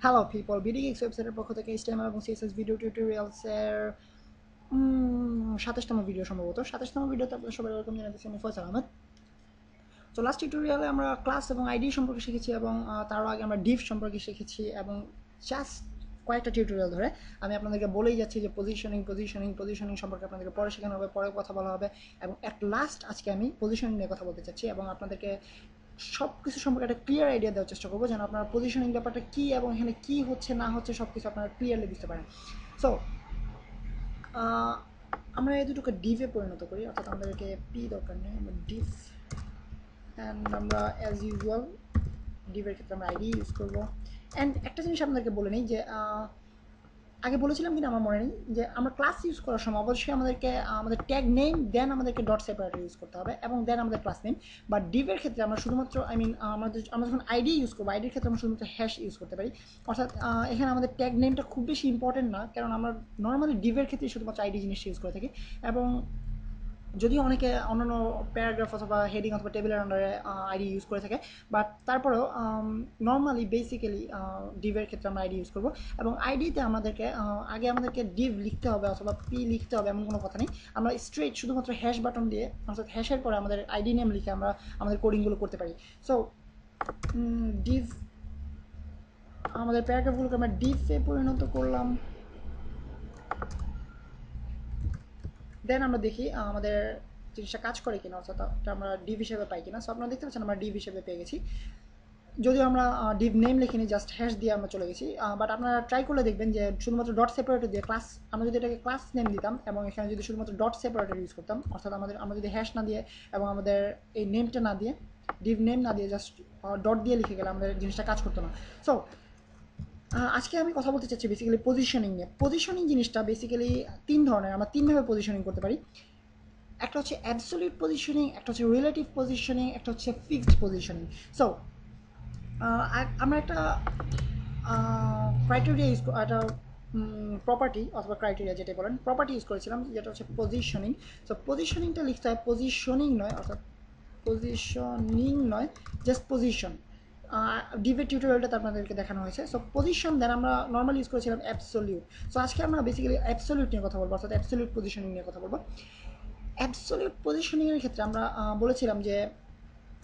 Hello people, BDX ওয়েবসাইটের পক্ষ থেকে HTML এবং CSS ভিডিও টিউটোরিয়ালসের 27তম ভিডিও, সম্ভবত 27তম ভিডিওতে আপনাদের সবাই ওয়েলকাম জানাতেছি। আমি ফয়সাল আহমেদ। তো লাস্ট টিউটোরিয়ালে আমরা ক্লাস এবং আইডি সম্পর্কে শিখেছি এবং তারও আগে আমরা ডিভ সম্পর্কে শিখেছি এবং জাস্ট কয়েকটা টিউটোরিয়াল ধরে আমি আপনাদেরকে বলেই যাচ্ছি যে পজিশনিং সম্পর্কে আপনাদেরকে পরে শেখানো হবে, পরে কথা বলা হবে। এবং অ্যাট লাস্ট আজকে আমি পজিশনিং নিয়ে কথা বলতে চাচ্ছি এবং আপনাদেরকে সব কিছু সম্পর্কে একটা ক্লিয়ার আইডিয়া দেওয়ার চেষ্টা করবো, যেন আপনারা পজিশনিং ব্যাপারটা কী এবং এখানে কী হচ্ছে না হচ্ছে সব কিছু আপনারা ক্লিয়ারলি বুঝতে পারেন। সো আমরা এই দুটোকে ডিভে পরিণত করি, অর্থাৎ আমাদেরকে পি দরকার নেই, আমরা ডিভ অ্যান্ড আমরা অ্যাজ ইউজুয়াল ডিভের ক্ষেত্রে আমরা আইডি ইউজ করবো। অ্যান্ড একটা জিনিস আপনাদেরকে বলে নিই যে আগে বলেছিলাম কিনা আমার মনে নেই যে আমরা ক্লাস ইউজ করার সময় অবশ্যই আমাদেরকে আমাদের ট্যাগ নেম দেন আমাদেরকে ডট সেপারেটর ইউজ করতে হবে এবং দেন আমাদের ক্লাস নেম। বা ডিভের ক্ষেত্রে আমরা শুধুমাত্র আমরা যখন আইডি ইউজ করবো, আইডির ক্ষেত্রে আমরা শুধুমাত্র হ্যাশ ইউজ করতে পারি। অর্থাৎ এখানে আমাদের ট্যাগ নেমটা খুব বেশি ইম্পর্টেন্ট না, কারণ আমরা নর্মালি ডিভের ক্ষেত্রে শুধুমাত্র আইডি জিনিসটা ইউজ করে থাকি। এবং যদিও অনেকে অন্যান্য প্যারাগ্রাফ অথবা হেডিং অথবা টেবিলের আন্ডারে আইডি ইউজ করে থাকে, বাট তারপরেও নর্মালি বেসিক্যালি ডিভের ক্ষেত্রে আমরা আইডি ইউজ করবো। এবং আইডিতে আমাদেরকে আগে আমাদেরকে ডিভ লিখতে হবে অথবা পি লিখতে হবে এমন কোনো কথা নেই। আমরা স্ট্রেট শুধুমাত্র হ্যাশ বাটন দিয়ে, অর্থাৎ হ্যাশের পরে আমাদের আইডি নেম লিখে আমরা আমাদের কোডিংগুলো করতে পারি। সো ডিভ, আমাদের প্যারাগ্রাফগুলোকে আমরা ডিভে পরিণত করলাম। দেন আমরা দেখি আমাদের জিনিসটা কাজ করে কিনা, অর্থাৎ আমরা ডিভ হিসেবে পাই কিনা। সো আপনারা দেখতে পাচ্ছেন আমরা ডিভ হিসেবে পেয়ে গেছি, যদিও আমরা ডিভ নেম লিখিনি, জাস্ট হ্যাশ দিয়ে আমরা চলে গেছি। বাট আপনারা ট্রাই করলে দেখবেন যে শুধুমাত্র ডট সেপারেটর দিয়ে ক্লাস, আমরা যদি এটাকে ক্লাস নেম দিতাম এবং এখানে যদি শুধুমাত্র ডট সেপারেটর ইউজ করতাম, অর্থাৎ আমরা যদি হ্যাশ না দিয়ে এবং আমাদের এই নেমটা না দিয়ে, ডিভ নেম না দিয়ে জাস্ট ডট দিয়ে লিখে গেলে আমাদের জিনিসটা কাজ করতো না। সো আজকে আমি কথা বলতে চাচ্ছি বেসিক্যালি পজিশনিং নিয়ে। পজিশনিং জিনিসটা বেসিক্যালি তিন ধরনের, আমরা তিনভাবে পজিশনিং করতে পারি। একটা হচ্ছে অ্যাবসলিউট পজিশনিং, একটা হচ্ছে রিলেটিভ পজিশনিং, একটা হচ্ছে ফিক্সড পজিশনিং। সো আমরা একটা ক্রাইটেরিয়া ইউজ, একটা প্রপার্টি অথবা ক্রাইটেরিয়া যেটা বলেন প্রপার্টি ইউজ করেছিলাম, যেটা হচ্ছে পজিশনিং। সো পজিশনিংটা লিখতে হয় পজিশনিং নয়, অর্থাৎ পজিশনিং নয়, জাস্ট পজিশন। ডিবেট টিউটোরিয়ালটাতে আপনাদেরকে দেখানো হয়েছে। সো পজিশন দেন আমরা নর্মালি ইউজ করেছিলাম অ্যাবসলিউট। সো আজকে আমরা বেসিক্যালি অ্যাবসলিউট নিয়ে কথা বলবো, অর্থাৎ অ্যাবসলিউট পজিশনিং নিয়ে কথা বলবো। অ্যাবসলিউট পজিশনিংয়ের ক্ষেত্রে আমরা বলেছিলাম যে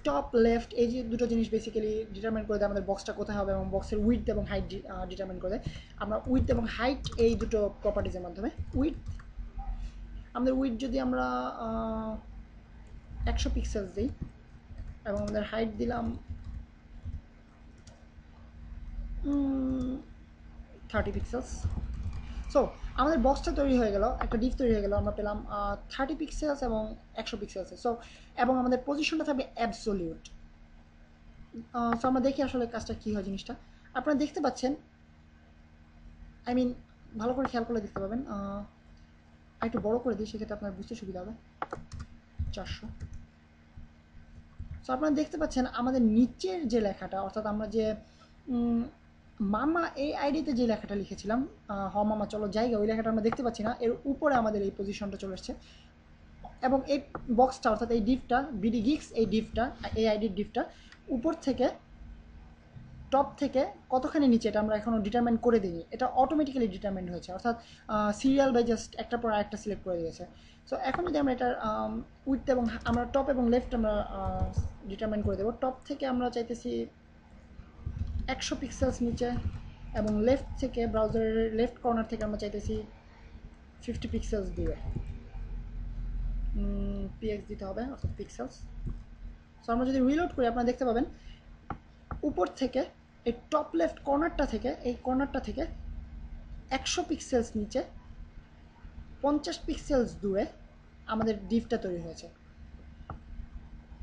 টপ লেফট এই যে দুটো জিনিস বেসিক্যালি ডিটারমাইন করে দেয় আমাদের বক্সটা কোথায় হবে এবং বক্সের উইথ এবং হাইট ডিটারমাইন করে দেয়। আমরা উইথ এবং হাইট এই দুটো প্রপার্টিজের মাধ্যমে উইথ, আমাদের উইথ যদি আমরা 100 পিক্সেলস দিই এবং আমাদের হাইট দিলাম 30 পিক্সেলস। সো আমাদের বক্সটা তৈরি হয়ে গেল, একটা ডিপ তৈরি হয়ে গেল, আমরা পেলাম 30 পিক্সেলস এবং 100 পিক্সেলসে। সো এবং আমাদের পজিশনটা থাকবে অ্যাবসলিউট। সো আমরা দেখি আসলে কাজটা কী হয় জিনিসটা। আপনারা দেখতে পাচ্ছেন, আই মিন ভালো করে খেয়াল করলে দেখতে পাবেন। আর একটু বড় করে দিই, সেক্ষেত্রে আপনার বুঝতে সুবিধা হবে। 400। সো আপনারা দেখতে পাচ্ছেন আমাদের নিচের যে লেখাটা, অর্থাৎ আমরা যে মামা এই আইডিতে যে লেখাটা লিখেছিলাম, হ মামা চলো জায়গা, ওই লেখাটা আমরা দেখতে পাচ্ছি না, এর উপরে আমাদের এই পজিশনটা চলে এসছে। এবং এই বক্সটা অর্থাৎ এই ডিপটা, বিডি গিক্স এই ডিপটা, এই আইডির ডিপটা উপর থেকে টপ থেকে কতখানি নিচে এটা আমরা এখনও ডিটারমাইন করে দিইনি, এটা অটোমেটিক্যালি ডিটারমাইন্ড হয়েছে, অর্থাৎ সিরিয়াল বাই জাস্ট একটার পর আরেকটা সিলেক্ট করে দিয়েছে। সো এখন যদি আমরা এটার উইথ এবং আমরা টপ এবং লেফট আমরা ডিটারমাইন করে দেবো। টপ থেকে আমরা চাইতেছি 100 পিক্সেলস নিচে এবং লেফট থেকে ব্রাউজারের লেফট কর্নার থেকে আমরা চাইতেছি 50 পিক্সেলস দূরে পিএক্স দিতে হবে, অর্থাৎ পিক্সেলস। সো আমরা যদি রিলোড করি আপনারা দেখতে পাবেন উপর থেকে এই টপ লেফট কর্নারটা থেকে, এই কর্নারটা থেকে 100 পিক্সেলস নিচে 50 পিক্সেলস দূরে আমাদের ডিপটা তৈরি হয়েছে,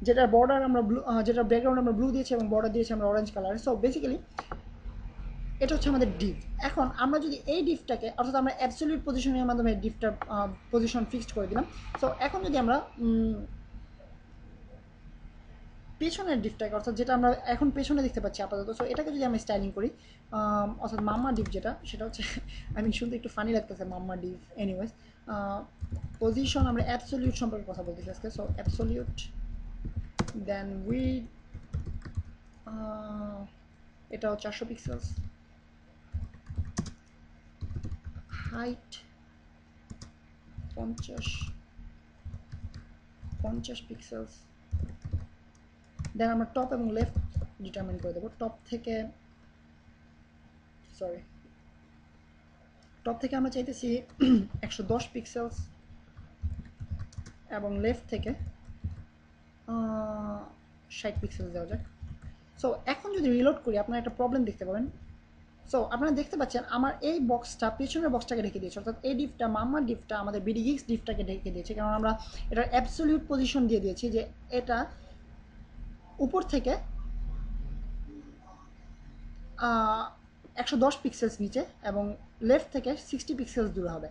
যেটার বর্ডার আমরা ব্লু, যেটার ব্যাকগ্রাউন্ড আমরা ব্লু দিয়েছি এবং বর্ডার দিয়েছি আমরা অরেঞ্জ কালার। সো বেসিক্যালি এটা হচ্ছে আমাদের ডিপ। এখন আমরা যদি এই ডিপটাকে, অর্থাৎ আমরা অ্যাবসলিউট পজিশনের মাধ্যমে ডিপটার পজিশন ফিক্সড করে দিলাম। সো এখন যদি আমরা পেছনের ডিপটাকে, অর্থাৎ যেটা আমরা এখন পেছনে দেখতে পাচ্ছি আপাতত, সো এটাকে যদি আমি স্টাইলিং করি, অর্থাৎ মাম্মা ডিপ যেটা, সেটা হচ্ছে আমি শুনতে একটু ফানি লাগতেছে মাম্মা ডিপ। এনিওয়েজ পজিশন আমরা অ্যাবসলিউট সম্পর্কে কথা বলতেছি আজকে। সো অ্যাবসলিউট দেন উইথ, এটাও 400 পিক্সেলস হাইট 50 পিক্সেলস। দেন আমরা টপ এবং লেফট ডিটারমিন করে দেবো। টপ থেকে আমরা চাইতেছি 110 পিক্সেলস এবং লেফট থেকে 60 পিক্সেলস দেওয়া যাক। সো এখন যদি রিলোড করি আপনারা একটা প্রবলেম দেখতে পাবেন। সো আপনারা দেখতে পাচ্ছেন আমার এই বক্সটা পেছনের বক্সটাকে ঢেকে দিয়েছে, অর্থাৎ এই ডিফটা মাম্মার ডিফটা আমাদের বিডি গিগস ডিফটাকে ঢেকে দিয়েছে, কারণ আমরা এটার অ্যাবসলিউট পজিশন দিয়ে দিয়েছি যে এটা উপর থেকে 110 পিক্সেলস নিচে এবং লেফট থেকে 60 পিক্সেলস দূরে হবে।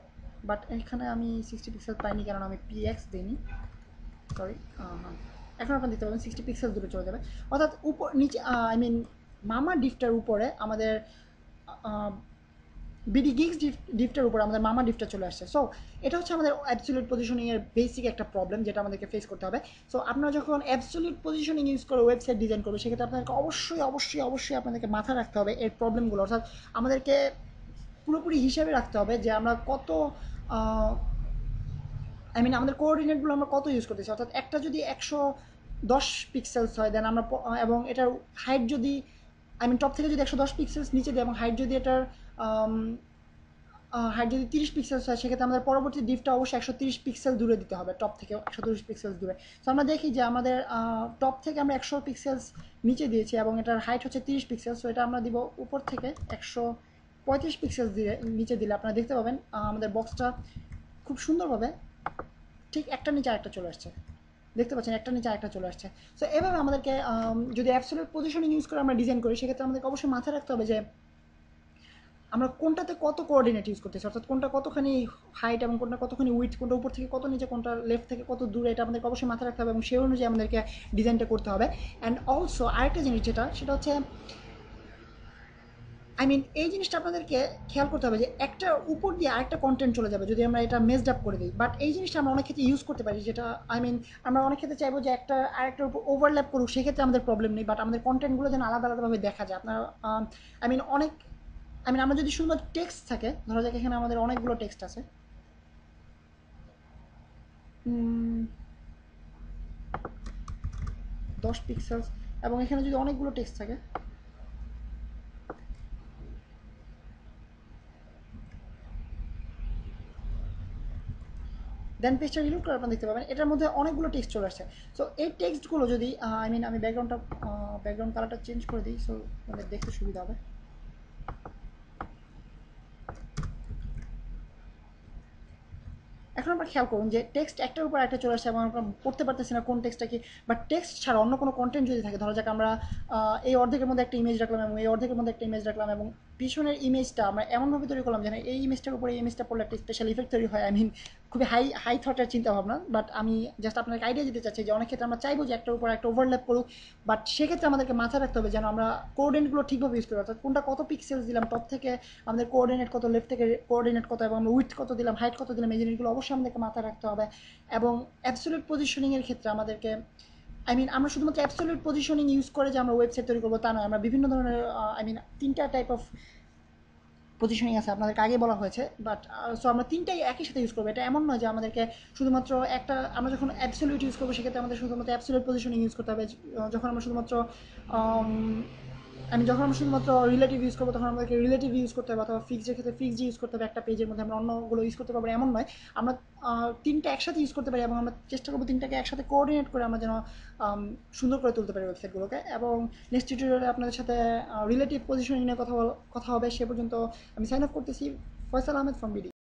বাট এখানে আমি 60 পিক্সেল পাইনি কারণ আমি পিএক্স দিইনি, সরি। এখন আপনারা দেখতে পাবেন 60 পিক্সেল দূরে চলে যাবে, অর্থাৎ উপর নিচে আই মিন মামা ডিফটার উপরে আমাদের বিডি গিগস ডিফটার উপরে আমাদের মামা ডিফটা চলে আসছে। সো এটা হচ্ছে আমাদের অ্যাবসলিউট পজিশনিংয়ের বেসিক একটা প্রবলেম যেটা আমাদেরকে ফেস করতে হবে। সো আপনারা যখন অ্যাবসলিউট পজিশনিং ইউজ করে ওয়েবসাইট ডিজাইন করবে সেক্ষেত্রে আপনাদেরকে অবশ্যই আপনাদেরকে মাথায় রাখতে হবে এর প্রবলেমগুলো, অর্থাৎ আমাদেরকে পুরোপুরি হিসাবে রাখতে হবে যে আমরা কত আই মিন আমাদের কোঅর্ডিনেটগুলো আমরা কত ইউজ করতেছি। অর্থাৎ একটা যদি 110 পিক্সেলস হয় দেন আমরা এবং এটার হাইট যদি আই মিন টপ থেকে যদি 110 পিক্সেলস নিচে দিই এবং হাইট যদি এটার হাইট যদি 30 পিক্সেলস হয় সেক্ষেত্রে আমাদের পরবর্তী ডিফটা অবশ্যই 130 পিক্সেল দূরে দিতে হবে, টপ থেকে 130 পিক্সেলস দূরে। তো আমরা দেখি যে আমাদের টপ থেকে আমরা 100 পিক্সেলস নিচে দিয়েছি এবং এটার হাইট হচ্ছে 30 পিক্সেলস। সো এটা আমরা দিব উপর থেকে 135 পিক্সেলস দিয়ে নিচে দিলে আপনারা দেখতে পাবেন আমাদের বক্সটা খুব সুন্দরভাবে ঠিক একটা নিচে আরেকটা চলে আসছে। দেখতে পাচ্ছেন একটা নিচে আরেকটা চলে আসছে। সো এভাবে আমাদেরকে যদি অ্যাবসলিউট পজিশনিং ইউজ করে আমরা ডিজাইন করি সেক্ষেত্রে আমাদেরকে অবশ্যই মাথায় রাখতে হবে যে আমরা কোনটাতে কত কোঅর্ডিনেট ইউজ করতেছি, অর্থাৎ কোনটা কতখানি হাইট এবং কোনটা কতখানি উইথ, কোনটা উপর থেকে কত নিচে, কোনটা লেফট থেকে কত দূরে, এটা আমাদেরকে অবশ্যই মাথায় রাখতে হবে এবং সেই অনুযায়ী আমাদেরকে ডিজাইনটা করতে হবে। অ্যান্ড অলসো আরেকটা জিনিস সেটা হচ্ছে আই মিন এই জিনিসটা আপনাদেরকে খেয়াল করতে হবে যে একটা উপর দিয়ে আরেকটা কন্টেন্ট চলে যাবে যদি আমরা এটা মেজড আপ করে দিই। বাট এই জিনিসটা আমরা অনেক ক্ষেত্রে ইউজ করতে পারি, যেটা আই মিন আমরা অনেক ক্ষেত্রে চাইবো যে একটা আরেকটার উপর ওভারল্যাপ করুক, সেক্ষেত্রে আমাদের প্রবলেম নেই। বাট আমাদের কন্টেন্টগুলো যেন আলাদাভাবে দেখা যায়। আপনার আই মিন আমরা যদি শুধুমাত্র টেক্সট থাকে, ধরা যাক এখানে আমাদের অনেকগুলো টেক্সট আছে, 10 পিক্সেলস এবং এখানে যদি অনেকগুলো টেক্সট থাকে দেন পেজটা রিলোড করে আপনারা দেখতে পাবেন এটার মধ্যে অনেকগুলো টেক্সট চলে আসছে। সো এই টেক্সটগুলো যদি আই মিন আমি ব্যাকগ্রাউন্ড কালারটা চেঞ্জ করে দিই, সো আমাদের দেখতে সুবিধা হবে। এখন আমরা খেয়াল করুন যে টেক্সট একটার উপর একটা চলে আসছে এবং আমরা পড়তে পারতেছি না কোন টেক্সটটা কি। বাট টেক্সট ছাড়া অন্য কোনো কন্টেন্ট যদি থাকে, ধরা যাক আমরা এই অর্ধেকের মধ্যে একটা ইমেজ রাখলাম এবং এই অর্ধেকের মধ্যে একটা ইমেজ রাখলাম এবং পিছনের ইমেজটা আমরা এমনভাবে তৈরি করলাম যেন এই ইমেজটার উপরে এই ইমেজটা পড়লে একটা স্পেশাল ইফেক্ট তৈরি হয়। আই মিন খুবই হাই থটের চিন্তা ভাবনা, বাট আমি জাস্ট আপনাকে আইডিয়া দিতে চাচ্ছি যে অনেক ক্ষেত্রে আমরা চাইবো যে একটার উপর একটা ওভারল্যাপ করুক, বাট সেক্ষেত্রে আমাদেরকে মাথায় রাখতে হবে যেন আমরা কোঅর্ডিনেটগুলো ঠিকভাবে ইউজ করি, অর্থাৎ কোনটা কত পিক্সেলস দিলাম, টপ থেকে আমাদের কোঅর্ডিনেট কত, লেফট থেকে কোঅর্ডিনেট কত এবং আমরা উইথ কত দিলাম, হাইট কত দিলাম, এই জিনিসগুলো অবশ্যই আমাদেরকে মাথায় রাখতে হবে। এবং অ্যাবসলিউট পজিশনিংয়ের ক্ষেত্রে আমাদেরকে আই মিন আমরা শুধুমাত্র অ্যাবসলিউট পজিশনিং ইউজ করে যে আমরা ওয়েবসাইট তৈরি করবো তা নয়, আমরা বিভিন্ন ধরনের আই মিন 3টা টাইপ অফ পজিশনিং আছে আপনাদেরকে আগে বলা হয়েছে। বাট সো আমরা 3টাই একই সাথে ইউজ করবো, এটা এমন নয় যে আমাদেরকে শুধুমাত্র একটা, আমরা যখন অ্যাবসলিউট ইউজ করবো সেক্ষেত্রে আমাদের শুধুমাত্র অ্যাবসলিউট পজিশনিং ইউজ করতে হবে। যখন আমরা শুধুমাত্র যখন আমরা শুধুমাত্র রিলেটিভ ইউজ করবো তখন আমাদেরকে রিলেটিভ ইউজ করতে হবে, অথবা ফিক্সডের ক্ষেত্রে ফিক্সড ইউজ করতে হবে। একটা পেজের মধ্যে আমরা অন্যগুলো ইউজ করতে পারবো এমন নয়, আমরা 3টা একসাথে ইউজ করতে পারি এবং আমরা চেষ্টা করবো 3টাকে একসাথে কোঅর্ডিনেট করে আমরা যেন সুন্দর করে তুলতে পারি ওয়েবসাইটগুলোকে। এবং নেক্সট টিউটোরিয়ালে আপনাদের সাথে রিলেটিভ পজিশনিং নিয়ে কথা হবে। সে পর্যন্ত আমি সাইন অফ করতেছি। Faisal Ahmed from BD.